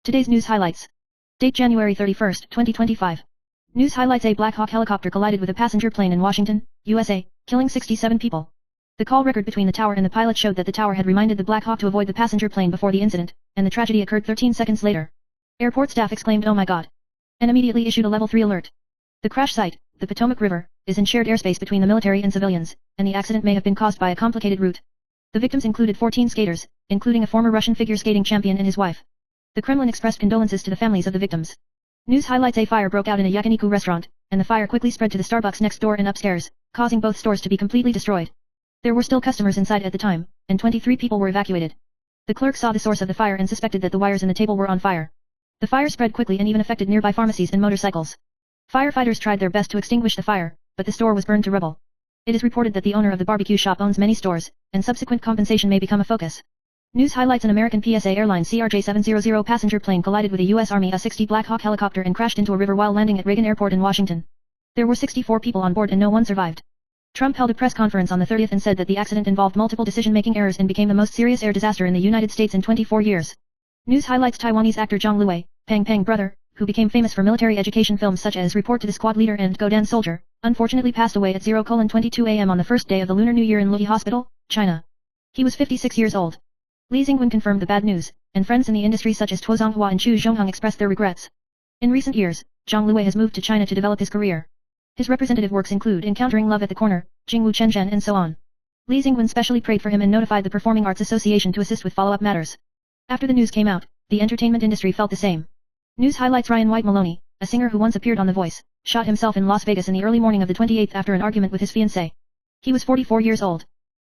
Today's news highlights. Date January 31, 2025. News highlights: a Black Hawk helicopter collided with a passenger plane in Washington, USA, killing 67 people. The call record between the tower and the pilot showed that the tower had reminded the Black Hawk to avoid the passenger plane before the incident, and the tragedy occurred 13 seconds later. Airport staff exclaimed, "Oh my God," and immediately issued a Level 3 alert. The crash site, the Potomac River, is in shared airspace between the military and civilians, and the accident may have been caused by a complicated route. The victims included 14 skaters, including a former Russian figure skating champion and his wife. The Kremlin expressed condolences to the families of the victims. News highlights: a fire broke out in a yakiniku restaurant, and the fire quickly spread to the Starbucks next door and upstairs, causing both stores to be completely destroyed. There were still customers inside at the time, and 23 people were evacuated. The clerk saw the source of the fire and suspected that the wires in the table were on fire. The fire spread quickly and even affected nearby pharmacies and motorcycles. Firefighters tried their best to extinguish the fire, but the store was burned to rubble. It is reported that the owner of the barbecue shop owns many stores, and subsequent compensation may become a focus. News highlights: an American PSA Airlines CRJ700 passenger plane collided with a U.S. Army A-60 Black Hawk helicopter and crashed into a river while landing at Reagan Airport in Washington. There were 64 people on board and no one survived. Trump held a press conference on the 30th and said that the accident involved multiple decision-making errors and became the most serious air disaster in the United States in 24 years. News highlights: Taiwanese actor Zhang Luwei, Pang Pang brother, who became famous for military education films such as Report to the Squad Leader and Go Dan Soldier, unfortunately passed away at 0:22 a.m. on the first day of the Lunar New Year in Luyi Hospital, China. He was 56 years old. Li Zingwen confirmed the bad news, and friends in the industry such as Tuo Zonghua and Chu Zhonghong expressed their regrets. In recent years, Zhang Luwei has moved to China to develop his career. His representative works include Encountering Love at the Corner, Jingwu Chenzhen and so on. Li Zingwen specially prayed for him and notified the Performing Arts Association to assist with follow-up matters. After the news came out, the entertainment industry felt the same. News highlights: Ryan White Maloney, a singer who once appeared on The Voice, shot himself in Las Vegas in the early morning of the 28th after an argument with his fiancée. He was 44 years old.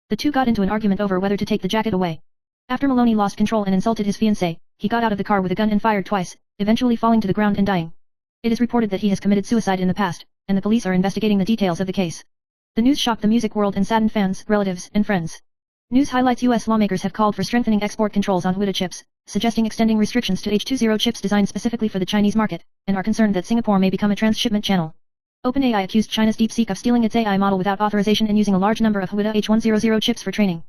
The two got into an argument over whether to take the jacket away. After Maloney lost control and insulted his fiancée, he got out of the car with a gun and fired twice, eventually falling to the ground and dying. It is reported that he has committed suicide in the past, and the police are investigating the details of the case. The news shocked the music world and saddened fans, relatives, and friends. News highlights: U.S. lawmakers have called for strengthening export controls on WIDA chips, suggesting extending restrictions to H20 chips designed specifically for the Chinese market, and are concerned that Singapore may become a transshipment channel. OpenAI accused China's DeepSeek of stealing its AI model without authorization and using a large number of WIDA H100 chips for training.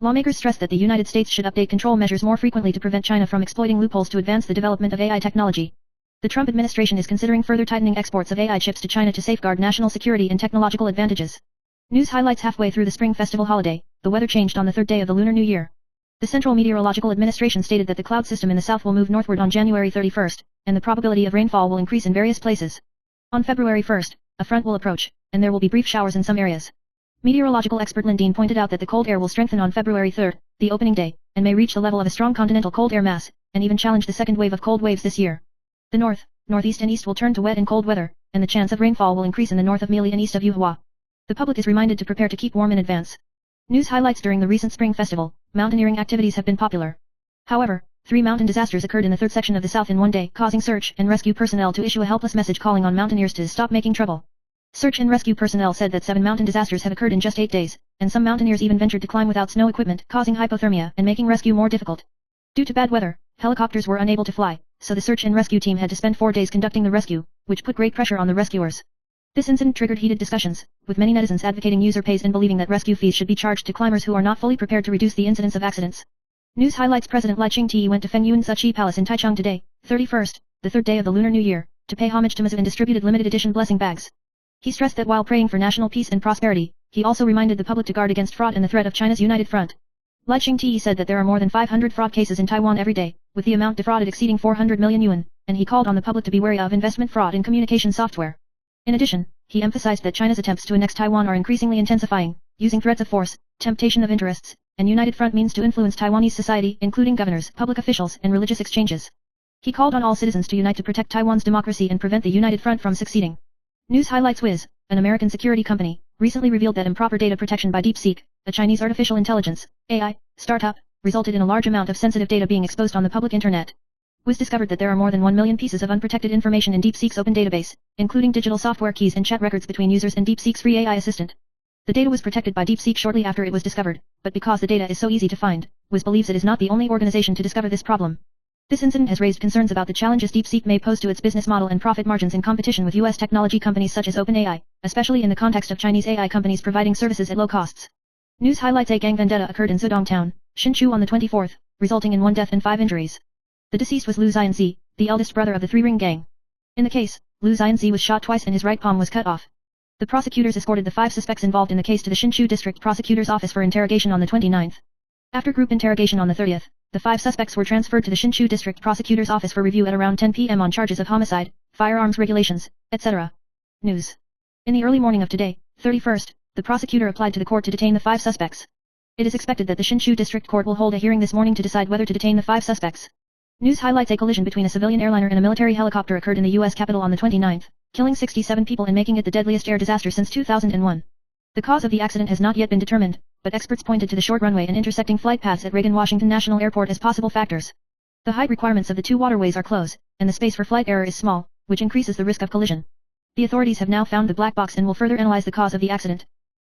Lawmakers stressed that the United States should update control measures more frequently to prevent China from exploiting loopholes to advance the development of AI technology. The Trump administration is considering further tightening exports of AI chips to China to safeguard national security and technological advantages. News highlights: halfway through the Spring Festival holiday, the weather changed on the third day of the Lunar New Year. The Central Meteorological Administration stated that the cloud system in the south will move northward on January 31st, and the probability of rainfall will increase in various places. On February 1st, a front will approach, and there will be brief showers in some areas. Meteorological expert Lindeen pointed out that the cold air will strengthen on February 3rd, the opening day, and may reach the level of a strong continental cold air mass, and even challenge the second wave of cold waves this year. The north, northeast and east will turn to wet and cold weather, and the chance of rainfall will increase in the north of Mili and east of Yuhua. The public is reminded to prepare to keep warm in advance. News highlights: during the recent Spring Festival, mountaineering activities have been popular. However, 3 mountain disasters occurred in the third section of the south in one day, causing search and rescue personnel to issue a helpless message calling on mountaineers to stop making trouble. Search and rescue personnel said that 7 mountain disasters have occurred in just 8 days, and some mountaineers even ventured to climb without snow equipment, causing hypothermia and making rescue more difficult. Due to bad weather, helicopters were unable to fly, so the search and rescue team had to spend 4 days conducting the rescue, which put great pressure on the rescuers. This incident triggered heated discussions, with many netizens advocating user pays and believing that rescue fees should be charged to climbers who are not fully prepared to reduce the incidence of accidents. News highlights: President Lai Ching-te went to Feng Yuan's Qi Palace in Taichung today, 31st, the third day of the Lunar New Year, to pay homage to Mizu and distributed limited edition blessing bags. He stressed that while praying for national peace and prosperity, he also reminded the public to guard against fraud and the threat of China's united front. Lai Ching-te said that there are more than 500 fraud cases in Taiwan every day, with the amount defrauded exceeding 400 million yuan, and he called on the public to be wary of investment fraud in communication software. In addition, he emphasized that China's attempts to annex Taiwan are increasingly intensifying, using threats of force, temptation of interests, and united front means to influence Taiwanese society, including governors, public officials, and religious exchanges. He called on all citizens to unite to protect Taiwan's democracy and prevent the united front from succeeding. News highlights: Wiz, an American security company, recently revealed that improper data protection by DeepSeek, a Chinese artificial intelligence (AI) startup, resulted in a large amount of sensitive data being exposed on the public internet. Wiz discovered that there are more than 1 million pieces of unprotected information in DeepSeek's open database, including digital software keys and chat records between users and DeepSeek's free AI assistant. The data was protected by DeepSeek shortly after it was discovered, but because the data is so easy to find, Wiz believes it is not the only organization to discover this problem. This incident has raised concerns about the challenges DeepSeek may pose to its business model and profit margins in competition with U.S. technology companies such as OpenAI, especially in the context of Chinese AI companies providing services at low costs. News highlights: a gang vendetta occurred in Zedong Town, Hsinchu on the 24th, resulting in 1 death and 5 injuries. The deceased was Liu Xianzi, the eldest brother of the Three Ring Gang. In the case, Liu Xianzi was shot twice and his right palm was cut off. The prosecutors escorted the 5 suspects involved in the case to the Hsinchu District Prosecutor's Office for interrogation on the 29th. After group interrogation on the 30th, the 5 suspects were transferred to the Hsinchu District Prosecutor's Office for review at around 10 p.m. on charges of homicide, firearms regulations, etc. News. In the early morning of today, 31st, the prosecutor applied to the court to detain the 5 suspects. It is expected that the Hsinchu District Court will hold a hearing this morning to decide whether to detain the 5 suspects. News highlights: a collision between a civilian airliner and a military helicopter occurred in the U.S. Capitol on the 29th, killing 67 people and making it the deadliest air disaster since 2001. The cause of the accident has not yet been determined, but experts pointed to the short runway and intersecting flight paths at Reagan Washington National Airport as possible factors. The height requirements of the 2 waterways are close, and the space for flight error is small, which increases the risk of collision. The authorities have now found the black box and will further analyze the cause of the accident.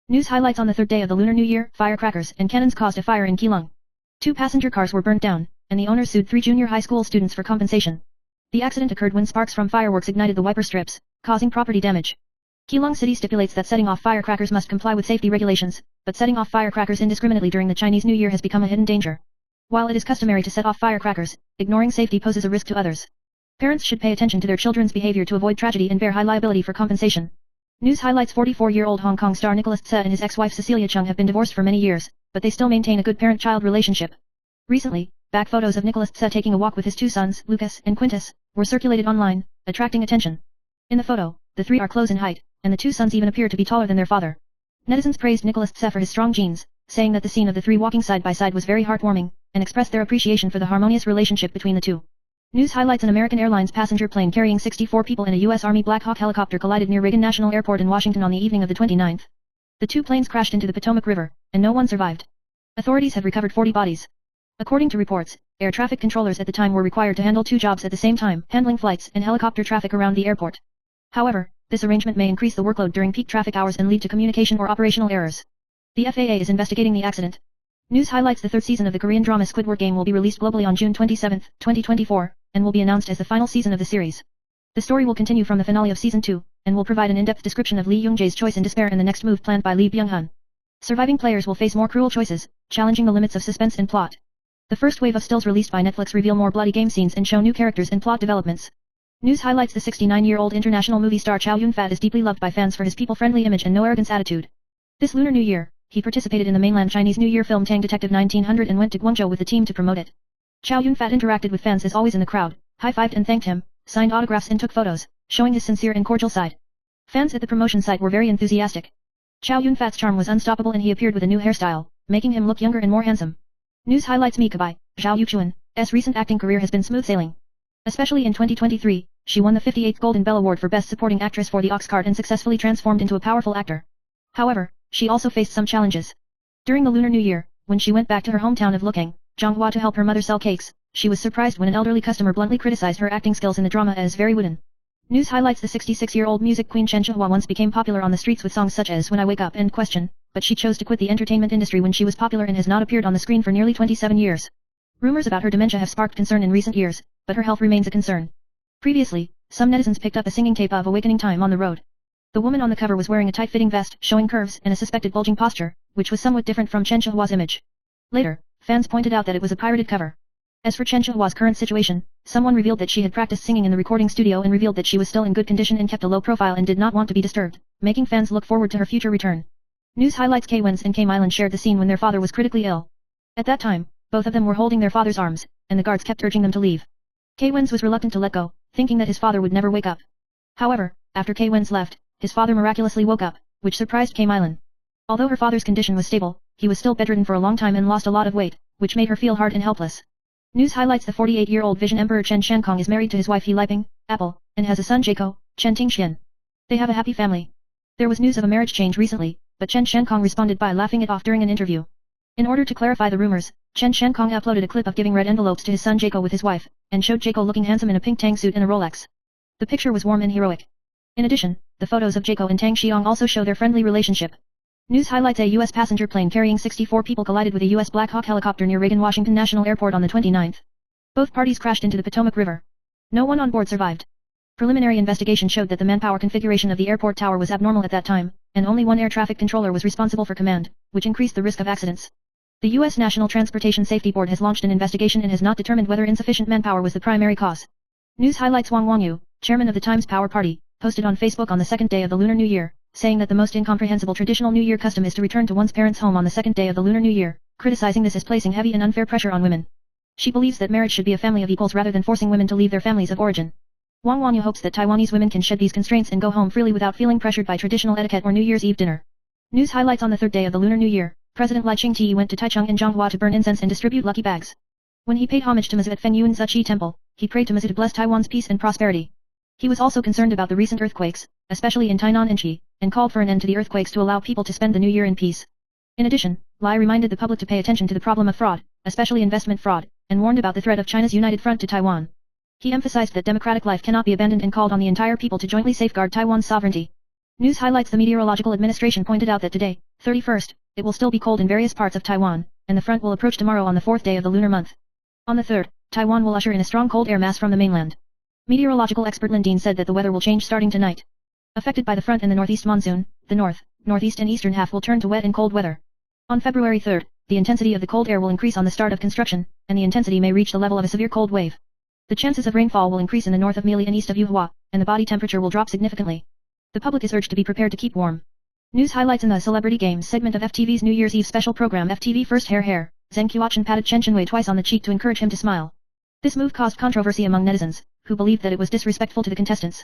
News highlights: on the 3rd day of the Lunar New Year, firecrackers and cannons caused a fire in Keelung. 2 passenger cars were burnt down, and the owners sued 3 junior high school students for compensation. The accident occurred when sparks from fireworks ignited the wiper strips, causing property damage. Keelung City stipulates that setting off firecrackers must comply with safety regulations, but setting off firecrackers indiscriminately during the Chinese New Year has become a hidden danger. While it is customary to set off firecrackers, ignoring safety poses a risk to others. Parents should pay attention to their children's behavior to avoid tragedy and bear high liability for compensation. News highlights: 44-year-old Hong Kong star Nicholas Tse and his ex-wife Cecilia Chung have been divorced for many years, but they still maintain a good parent-child relationship. Recently, back photos of Nicholas Tse taking a walk with his 2 sons, Lucas and Quintus, were circulated online, attracting attention. In the photo, the 3 are close in height, and the 2 sons even appear to be taller than their father. Netizens praised Nicholas Tse for his strong genes, saying that the scene of the 3 walking side by side was very heartwarming, and expressed their appreciation for the harmonious relationship between the 2. News highlights: an American Airlines passenger plane carrying 64 people and a U.S. Army Black Hawk helicopter collided near Reagan National Airport in Washington on the evening of the 29th. The 2 planes crashed into the Potomac River, and no one survived. Authorities have recovered 40 bodies. According to reports, air traffic controllers at the time were required to handle 2 jobs at the same time, handling flights and helicopter traffic around the airport. However, this arrangement may increase the workload during peak traffic hours and lead to communication or operational errors. The FAA is investigating the accident. News highlights: the 3rd season of the Korean drama Squidward Game will be released globally on June 27, 2024, and will be announced as the final season of the series. The story will continue from the finale of Season 2, and will provide an in-depth description of Lee Young-jae's choice in despair and the next move planned by Lee Byung-hun. Surviving players will face more cruel choices, challenging the limits of suspense and plot. The first wave of stills released by Netflix reveal more bloody game scenes and show new characters and plot developments. News highlights: the 69-year-old international movie star Chow Yun-fat is deeply loved by fans for his people-friendly image and no arrogance attitude. This Lunar New Year, he participated in the mainland Chinese New Year film Tang Detective 1900 and went to Guangzhou with the team to promote it. Chow Yun-fat interacted with fans as always in the crowd, high-fived and thanked him, signed autographs and took photos, showing his sincere and cordial side. Fans at the promotion site were very enthusiastic. Chow Yun-fat's charm was unstoppable and he appeared with a new hairstyle, making him look younger and more handsome. News highlights: Mika Bai, Zhao Yuchuan's recent acting career has been smooth sailing. Especially in 2023, she won the 58th Golden Bell Award for Best Supporting Actress for The Ox Card and successfully transformed into a powerful actor. However, she also faced some challenges. During the Lunar New Year, when she went back to her hometown of Lukang, Zhonghua to help her mother sell cakes, she was surprised when an elderly customer bluntly criticized her acting skills in the drama as very wooden. News highlights: the 66-year-old music queen Chen Zhihua once became popular on the streets with songs such as When I Wake Up and Question, but she chose to quit the entertainment industry when she was popular and has not appeared on the screen for nearly 27 years. Rumors about her dementia have sparked concern in recent years, but her health remains a concern. Previously, some netizens picked up a singing tape of Awakening Time on the road. The woman on the cover was wearing a tight-fitting vest, showing curves and a suspected bulging posture, which was somewhat different from Chen Zhihua's image. Later, fans pointed out that it was a pirated cover. As for Chen Zhihua's current situation, someone revealed that she had practiced singing in the recording studio and revealed that she was still in good condition and kept a low profile and did not want to be disturbed, making fans look forward to her future return. News highlights: Kay Wens and Kay Mylan shared the scene when their father was critically ill. At that time, both of them were holding their father's arms, and the guards kept urging them to leave. Kay Wens was reluctant to let go, thinking that his father would never wake up. However, after Kay Wens left, his father miraculously woke up, which surprised Kay Mylan. Although her father's condition was stable, he was still bedridden for a long time and lost a lot of weight, which made her feel hard and helpless. News highlights: the 48-year-old Vision Emperor Chen Shankong is married to his wife He Liping, Apple, and has a son Jaco, Chen Tingxian. They have a happy family. There was news of a marriage change recently, but Chen Shankong responded by laughing it off during an interview. In order to clarify the rumors, Chen Shankong uploaded a clip of giving red envelopes to his son Jaco with his wife, and showed Jaco looking handsome in a pink tang suit and a Rolex. The picture was warm and heroic. In addition, the photos of Jaco and Tang Xiong also show their friendly relationship. News highlights: a U.S. passenger plane carrying 64 people collided with a U.S. Black Hawk helicopter near Reagan Washington National Airport on the 29th. Both parties crashed into the Potomac River. No one on board survived. Preliminary investigation showed that the manpower configuration of the airport tower was abnormal at that time, and only one air traffic controller was responsible for command, which increased the risk of accidents. The U.S. National Transportation Safety Board has launched an investigation and has not determined whether insufficient manpower was the primary cause. News highlights Wang Wangyu, chairman of the Times Power Party, posted on Facebook on the second day of the Lunar New Year, saying that the most incomprehensible traditional New Year custom is to return to one's parents' home on the second day of the Lunar New Year, criticizing this as placing heavy and unfair pressure on women. She believes that marriage should be a family of equals rather than forcing women to leave their families of origin. Wang Wangyu hopes that Taiwanese women can shed these constraints and go home freely without feeling pressured by traditional etiquette or New Year's Eve dinner. News highlights on the third day of the Lunar New Year, President Lai Ching-te went to Taichung in Zhonghua to burn incense and distribute lucky bags. When he paid homage to Mazu at Fengyuan Zuchi Temple, he prayed to Mazu to bless Taiwan's peace and prosperity. He was also concerned about the recent earthquakes, especially in Tainan and Chi, and called for an end to the earthquakes to allow people to spend the New Year in peace. In addition, Lai reminded the public to pay attention to the problem of fraud, especially investment fraud, and warned about the threat of China's united front to Taiwan. He emphasized that democratic life cannot be abandoned and called on the entire people to jointly safeguard Taiwan's sovereignty. News highlights the Meteorological Administration pointed out that today, 31st, it will still be cold in various parts of Taiwan, and the front will approach tomorrow on the fourth day of the lunar month. On the third, Taiwan will usher in a strong cold air mass from the mainland. Meteorological expert Lin Dean said that the weather will change starting tonight. Affected by the front and the northeast monsoon, the north, northeast and eastern half will turn to wet and cold weather. On February 3rd, the intensity of the cold air will increase on the start of construction, and the intensity may reach the level of a severe cold wave. The chances of rainfall will increase in the north of Mili and east of Yuhua, and the body temperature will drop significantly. The public is urged to be prepared to keep warm. News highlights in the Celebrity Games segment of FTV's New Year's Eve special program FTV First Hair. Zheng Qiuchen patted Chen Chenwei twice on the cheek to encourage him to smile. This move caused controversy among netizens, who believed that it was disrespectful to the contestants.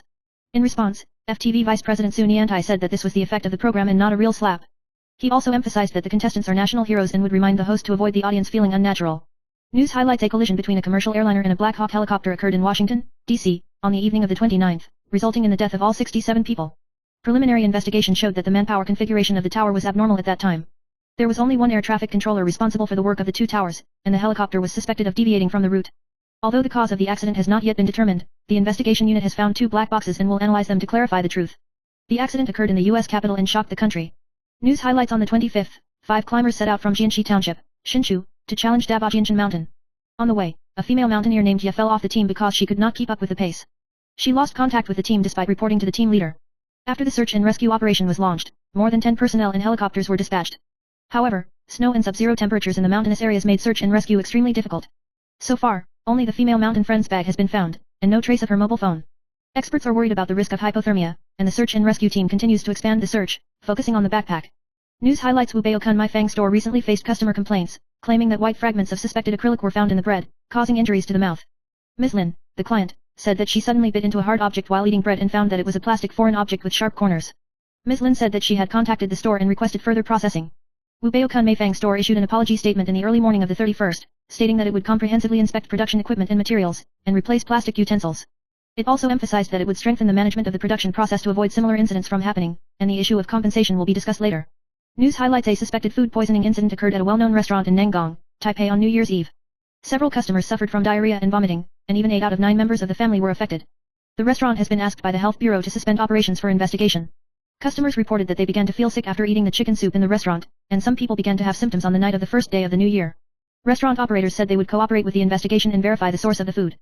In response, FTV Vice President Su Niantai said that this was the effect of the program and not a real slap. He also emphasized that the contestants are national heroes and would remind the host to avoid the audience feeling unnatural. News highlights a collision between a commercial airliner and a Black Hawk helicopter occurred in Washington, D.C., on the evening of the 29th, resulting in the death of all 67 people. Preliminary investigation showed that the manpower configuration of the tower was abnormal at that time. There was only one air traffic controller responsible for the work of the two towers, and the helicopter was suspected of deviating from the route. Although the cause of the accident has not yet been determined, the investigation unit has found two black boxes and will analyze them to clarify the truth. The accident occurred in the U.S. capital and shocked the country. News highlights on the 25th, 5 climbers set out from Jianxi Township, Hsinchu, to challenge Dabajianshan Mountain. On the way, a female mountaineer named Ye fell off the team because she could not keep up with the pace. She lost contact with the team despite reporting to the team leader. After the search and rescue operation was launched, more than 10 personnel and helicopters were dispatched. However, snow and sub-zero temperatures in the mountainous areas made search and rescue extremely difficult. So far, only the female mountain friend's bag has been found, and no trace of her mobile phone. Experts are worried about the risk of hypothermia, and the search and rescue team continues to expand the search, focusing on the backpack. News highlights Wu Baokan Maifang store recently faced customer complaints, claiming that white fragments of suspected acrylic were found in the bread, causing injuries to the mouth. Ms. Lin, the client, said that she suddenly bit into a hard object while eating bread and found that it was a plastic foreign object with sharp corners. Ms. Lin said that she had contacted the store and requested further processing. Wu Baokan Maifang store issued an apology statement in the early morning of the 31st, stating that it would comprehensively inspect production equipment and materials, and replace plastic utensils. It also emphasized that it would strengthen the management of the production process to avoid similar incidents from happening, and the issue of compensation will be discussed later. News highlights a suspected food poisoning incident occurred at a well-known restaurant in Nangang, Taipei on New Year's Eve. Several customers suffered from diarrhea and vomiting, and even 8 out of 9 members of the family were affected. The restaurant has been asked by the Health Bureau to suspend operations for investigation. Customers reported that they began to feel sick after eating the chicken soup in the restaurant, and some people began to have symptoms on the night of the first day of the new year. Restaurant operators said they would cooperate with the investigation and verify the source of the food.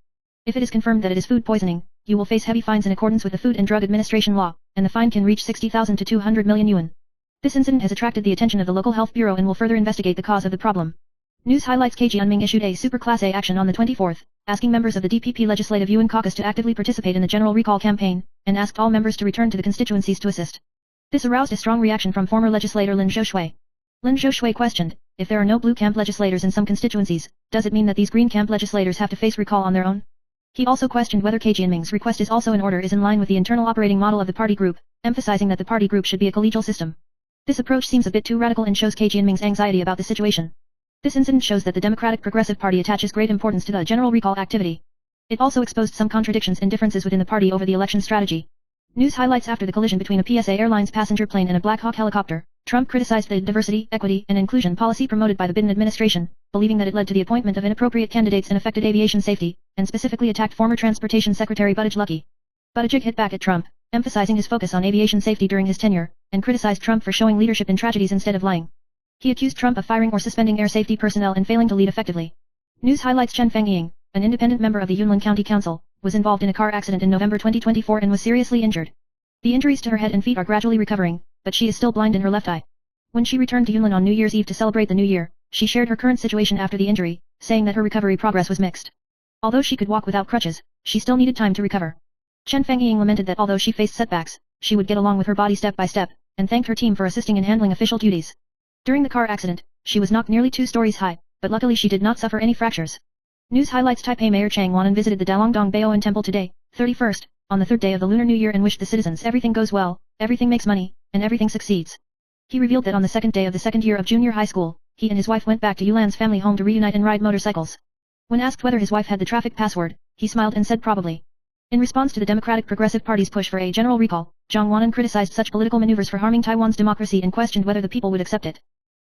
If it is confirmed that it is food poisoning, you will face heavy fines in accordance with the Food and Drug Administration law, and the fine can reach 60,000 to 200 million yuan. This incident has attracted the attention of the local health bureau and will further investigate the cause of the problem. News highlights KG Unming issued a Super Class A action on the 24th, asking members of the DPP Legislative Yuan Caucus to actively participate in the general recall campaign, and asked all members to return to the constituencies to assist. This aroused a strong reaction from former legislator Lin Zhoushui. Lin Zhoushui questioned, if there are no blue camp legislators in some constituencies, does it mean that these green camp legislators have to face recall on their own? He also questioned whether KG Unming's request is also in order is in line with the internal operating model of the party group, emphasizing that the party group should be a collegial system. This approach seems a bit too radical and shows KG Unming's anxiety about the situation. This incident shows that the Democratic Progressive Party attaches great importance to the general recall activity. It also exposed some contradictions and differences within the party over the election strategy. News highlights after the collision between a PSA Airlines passenger plane and a Black Hawk helicopter, Trump criticized the diversity, equity, and inclusion policy promoted by the Biden administration, believing that it led to the appointment of inappropriate candidates and affected aviation safety, and specifically attacked former Transportation Secretary Buttigieg Lucky. Buttigieg hit back at Trump, emphasizing his focus on aviation safety during his tenure, and criticized Trump for showing leadership in tragedies instead of lying. He accused Trump of firing or suspending air safety personnel and failing to lead effectively. News highlights Chen Fengying, an independent member of the Yunlin County Council, was involved in a car accident in November 2024 and was seriously injured. The injuries to her head and feet are gradually recovering, but she is still blind in her left eye. When she returned to Yunlin on New Year's Eve to celebrate the New Year, she shared her current situation after the injury, saying that her recovery progress was mixed. Although she could walk without crutches, she still needed time to recover. Chen Fangying lamented that although she faced setbacks, she would get along with her body step by step, and thanked her team for assisting in handling official duties. During the car accident, she was knocked nearly 2 stories high, but luckily she did not suffer any fractures. News highlights: Taipei Mayor Chang Wanan visited the Dalongdong Baoan Temple today, 31st, on the 3rd day of the Lunar New Year, and wished the citizens everything goes well, everything makes money, and everything succeeds. He revealed that on the 2nd day of the 2nd year of junior high school, he and his wife went back to Yulan's family home to reunite and ride motorcycles. When asked whether his wife had the traffic password, he smiled and said probably. In response to the Democratic Progressive Party's push for a general recall, Zhang Wanan criticized such political maneuvers for harming Taiwan's democracy and questioned whether the people would accept it.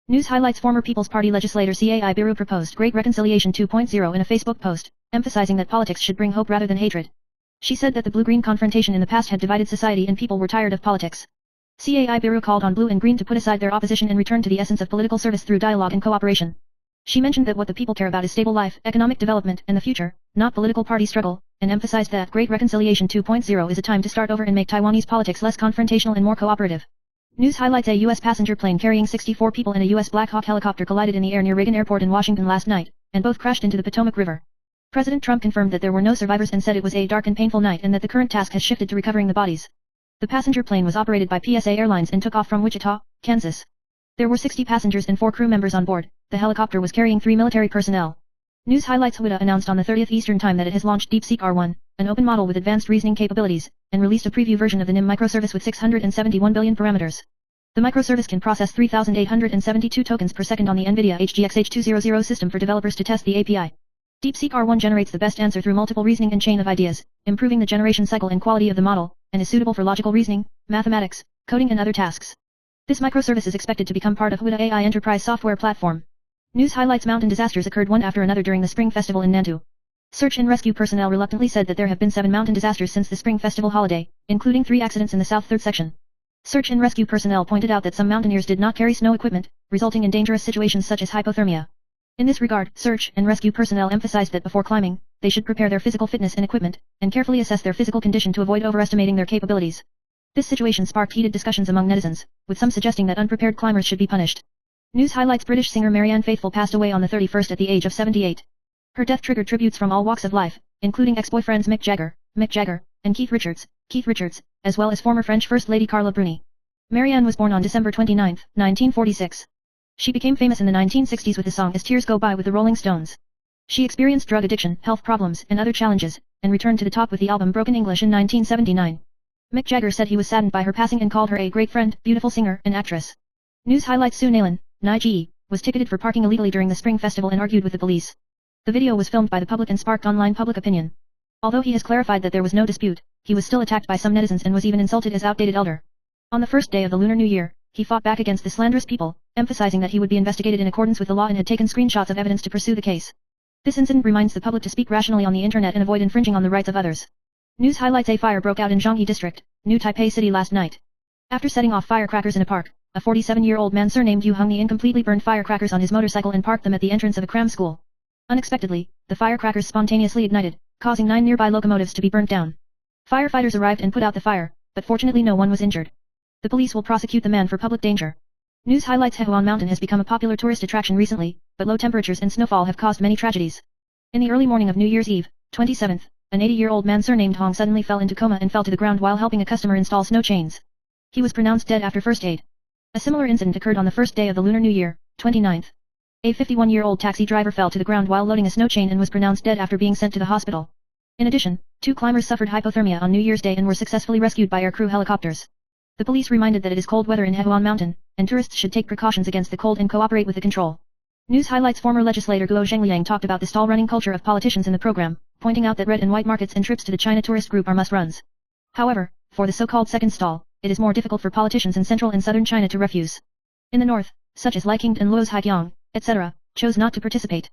News highlights: Former People's Party legislator Cai Biru proposed Great Reconciliation 2.0 in a Facebook post, emphasizing that politics should bring hope rather than hatred. She said that the blue-green confrontation in the past had divided society and people were tired of politics. Cai Biru called on blue and green to put aside their opposition and return to the essence of political service through dialogue and cooperation. She mentioned that what the people care about is stable life, economic development, and the future, not political party struggle, and emphasized that Great Reconciliation 2.0 is a time to start over and make Taiwanese politics less confrontational and more cooperative. News highlights: A U.S. passenger plane carrying 64 people and a U.S. Black Hawk helicopter collided in the air near Reagan Airport in Washington last night, and both crashed into the Potomac River. President Trump confirmed that there were no survivors and said it was a dark and painful night and that the current task has shifted to recovering the bodies. The passenger plane was operated by PSA Airlines and took off from Wichita, Kansas. There were 60 passengers and 4 crew members on board. The helicopter was carrying 3 military personnel. News highlights: Huda announced on the 30th Eastern Time that it has launched DeepSeek R1, an open model with advanced reasoning capabilities, and released a preview version of the NIM microservice with 671 billion parameters. The microservice can process 3,872 tokens per second on the NVIDIA HGX H200 system for developers to test the API. DeepSeek R1 generates the best answer through multiple reasoning and chain of ideas, improving the generation cycle and quality of the model, and is suitable for logical reasoning, mathematics, coding and other tasks. This microservice is expected to become part of Huda AI enterprise software platform. News highlights: Mountain disasters occurred one after another during the Spring Festival in Nantou. Search and rescue personnel reluctantly said that there have been 7 mountain disasters since the Spring Festival holiday, including 3 accidents in the South 3rd section. Search and rescue personnel pointed out that some mountaineers did not carry snow equipment, resulting in dangerous situations such as hypothermia. In this regard, search and rescue personnel emphasized that before climbing, they should prepare their physical fitness and equipment, and carefully assess their physical condition to avoid overestimating their capabilities. This situation sparked heated discussions among netizens, with some suggesting that unprepared climbers should be punished. News highlights: British singer Marianne Faithfull passed away on the 31st at the age of 78. Her death triggered tributes from all walks of life, including ex-boyfriends Mick Jagger, and Keith Richards, as well as former French First Lady Carla Bruni. Marianne was born on December 29, 1946. She became famous in the 1960s with the song As Tears Go By with the Rolling Stones. She experienced drug addiction, health problems, and other challenges, and returned to the top with the album Broken English in 1979. Mick Jagger said he was saddened by her passing and called her a great friend, beautiful singer, and actress. News highlights: Su Nailan, Nige, was ticketed for parking illegally during the Spring Festival and argued with the police. The video was filmed by the public and sparked online public opinion. Although he has clarified that there was no dispute, he was still attacked by some netizens and was even insulted as outdated elder. On the first day of the Lunar New Year, he fought back against the slanderous people, emphasizing that he would be investigated in accordance with the law and had taken screenshots of evidence to pursue the case. This incident reminds the public to speak rationally on the internet and avoid infringing on the rights of others. News highlights: A fire broke out in Zhanghe District, New Taipei City last night. After setting off firecrackers in a park, a 47-year-old man surnamed Yu Hongni incompletely burned firecrackers on his motorcycle and parked them at the entrance of a cram school. Unexpectedly, the firecrackers spontaneously ignited, causing 9 nearby locomotives to be burnt down. Firefighters arrived and put out the fire, but fortunately no one was injured. The police will prosecute the man for public danger. News highlights: Hehuan Mountain has become a popular tourist attraction recently, but low temperatures and snowfall have caused many tragedies. In the early morning of New Year's Eve, 27th, an 80-year-old man surnamed Hong suddenly fell into coma and fell to the ground while helping a customer install snow chains. He was pronounced dead after first aid. A similar incident occurred on the first day of the Lunar New Year, 29th. A 51-year-old taxi driver fell to the ground while loading a snow chain and was pronounced dead after being sent to the hospital. In addition, 2 climbers suffered hypothermia on New Year's Day and were successfully rescued by aircrew helicopters. The police reminded that it is cold weather in Hehuan Mountain, and tourists should take precautions against the cold and cooperate with the control. News highlights: Former legislator Guo Zhengliang talked about the stall-running culture of politicians in the program, pointing out that red and white markets and trips to the China tourist group are must-runs. However, for the so-called second stall, it is more difficult for politicians in central and southern China to refuse. In the north, such as Liking and Luo's Haikyang, etc., chose not to participate.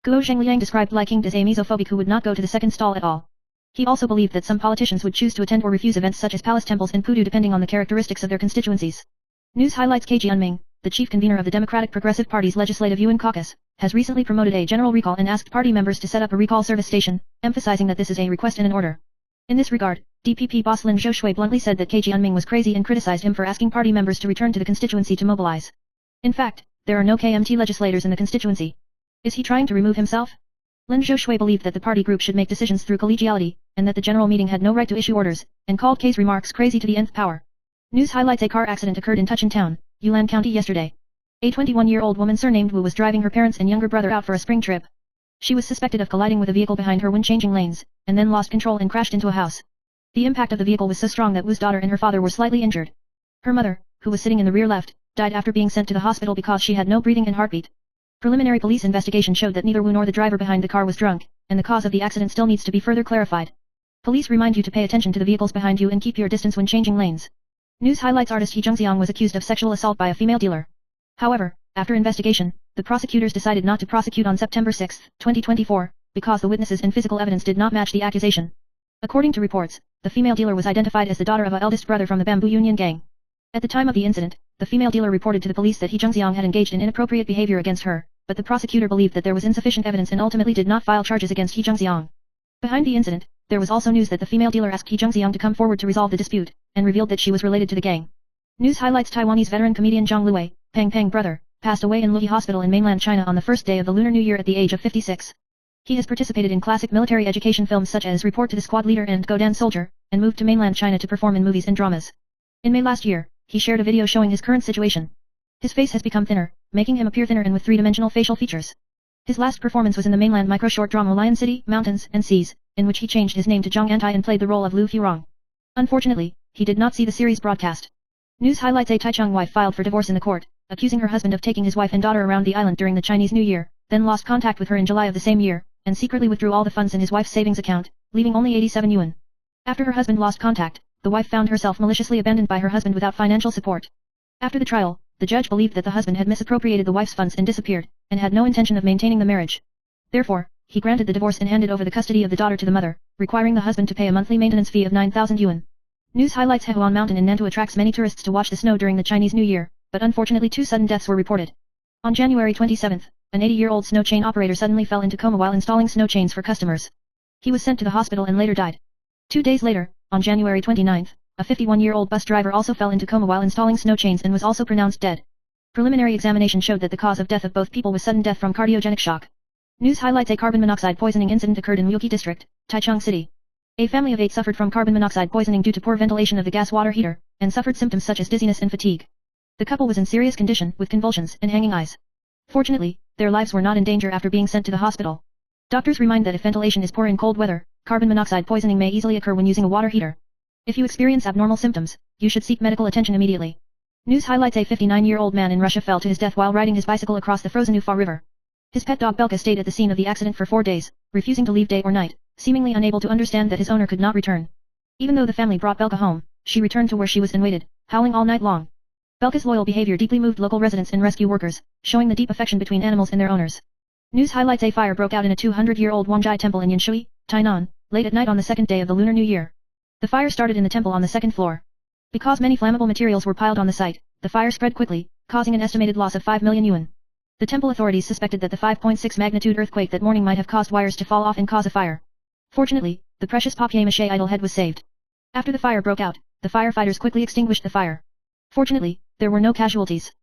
Guo Zhengliang described Liking as a mesophobic who would not go to the second stall at all. He also believed that some politicians would choose to attend or refuse events such as palace temples and pudu depending on the characteristics of their constituencies. News highlights: K. Jianming, the chief convener of the Democratic Progressive Party's Legislative Yuan Caucus, has recently promoted a general recall and asked party members to set up a recall service station, emphasizing that this is a request and an order. In this regard, DPP boss Lin Zhou bluntly said that K. Jianming was crazy and criticized him for asking party members to return to the constituency to mobilize. In fact, there are no KMT legislators in the constituency. Is he trying to remove himself? Lin Zhoushui believed that the party group should make decisions through collegiality, and that the general meeting had no right to issue orders, and called K's remarks crazy to the nth power. News highlights: a car accident occurred in Tuchin Town, Yulan County yesterday. A 21-year-old woman surnamed Wu was driving her parents and younger brother out for a spring trip. She was suspected of colliding with a vehicle behind her when changing lanes, and then lost control and crashed into a house. The impact of the vehicle was so strong that Wu's daughter and her father were slightly injured. Her mother, who was sitting in the rear left, died after being sent to the hospital because she had no breathing and heartbeat. Preliminary police investigation showed that neither Wu nor the driver behind the car was drunk, and the cause of the accident still needs to be further clarified. Police remind you to pay attention to the vehicles behind you and keep your distance when changing lanes. News highlights: artist He Zhengxiang was accused of sexual assault by a female dealer. However, after investigation, the prosecutors decided not to prosecute on September 6, 2024, because the witnesses and physical evidence did not match the accusation. According to reports, the female dealer was identified as the daughter of a eldest brother from the Bamboo Union gang. At the time of the incident, the female dealer reported to the police that He Zhengxiang had engaged in inappropriate behavior against her, but the prosecutor believed that there was insufficient evidence and ultimately did not file charges against He Zhengxiang. Behind the incident, there was also news that the female dealer asked He Zhengxiang to come forward to resolve the dispute, and revealed that she was related to the gang. News highlights: Taiwanese veteran comedian Zhang Luwei, Peng brother, passed away in Luyi Hospital in mainland China on the first day of the Lunar New Year at the age of 56. He has participated in classic military education films such as Report to the Squad Leader and Go Dan Soldier, and moved to mainland China to perform in movies and dramas. In May last year, he shared a video showing his current situation. His face has become thinner, making him appear thinner and with three-dimensional facial features. His last performance was in the mainland micro-short drama Lion City, Mountains, and Seas, in which he changed his name to Zhang Antai and played the role of Lu Furong. Unfortunately, he did not see the series broadcast. News highlights: a Taichung wife filed for divorce in the court, accusing her husband of taking his wife and daughter around the island during the Chinese New Year, then lost contact with her in July of the same year, and secretly withdrew all the funds in his wife's savings account, leaving only 87 yuan. After her husband lost contact, the wife found herself maliciously abandoned by her husband without financial support. After the trial, the judge believed that the husband had misappropriated the wife's funds and disappeared, and had no intention of maintaining the marriage. Therefore, he granted the divorce and handed over the custody of the daughter to the mother, requiring the husband to pay a monthly maintenance fee of 9,000 yuan. News highlights: Hehuan Mountain in Nantou attracts many tourists to watch the snow during the Chinese New Year, but unfortunately 2 sudden deaths were reported. On January 27, an 80-year-old snow chain operator suddenly fell into coma while installing snow chains for customers. He was sent to the hospital and later died. 2 days later, on January 29, a 51-year-old bus driver also fell into coma while installing snow chains and was also pronounced dead. Preliminary examination showed that the cause of death of both people was sudden death from cardiogenic shock. News highlights: a carbon monoxide poisoning incident occurred in Wuqi District, Taichung City. A family of 8 suffered from carbon monoxide poisoning due to poor ventilation of the gas water heater, and suffered symptoms such as dizziness and fatigue. The couple was in serious condition with convulsions and hanging eyes. Fortunately, their lives were not in danger after being sent to the hospital. Doctors remind that if ventilation is poor in cold weather, carbon monoxide poisoning may easily occur when using a water heater. If you experience abnormal symptoms, you should seek medical attention immediately. News highlights: a 59-year-old man in Russia fell to his death while riding his bicycle across the frozen Ufa River. His pet dog Belka stayed at the scene of the accident for 4 days, refusing to leave day or night, seemingly unable to understand that his owner could not return. Even though the family brought Belka home, she returned to where she was and waited, howling all night long. Belka's loyal behavior deeply moved local residents and rescue workers, showing the deep affection between animals and their owners. News highlights: a fire broke out in a 200-year-old Wangjai temple in Yanshui, Tainan, late at night on the 2nd day of the Lunar New Year. The fire started in the temple on the 2nd floor. Because many flammable materials were piled on the site, the fire spread quickly, causing an estimated loss of 5 million yuan. The temple authorities suspected that the 5.6 magnitude earthquake that morning might have caused wires to fall off and cause a fire. Fortunately, the precious papier-mâché idol head was saved. After the fire broke out, the firefighters quickly extinguished the fire. Fortunately, there were no casualties.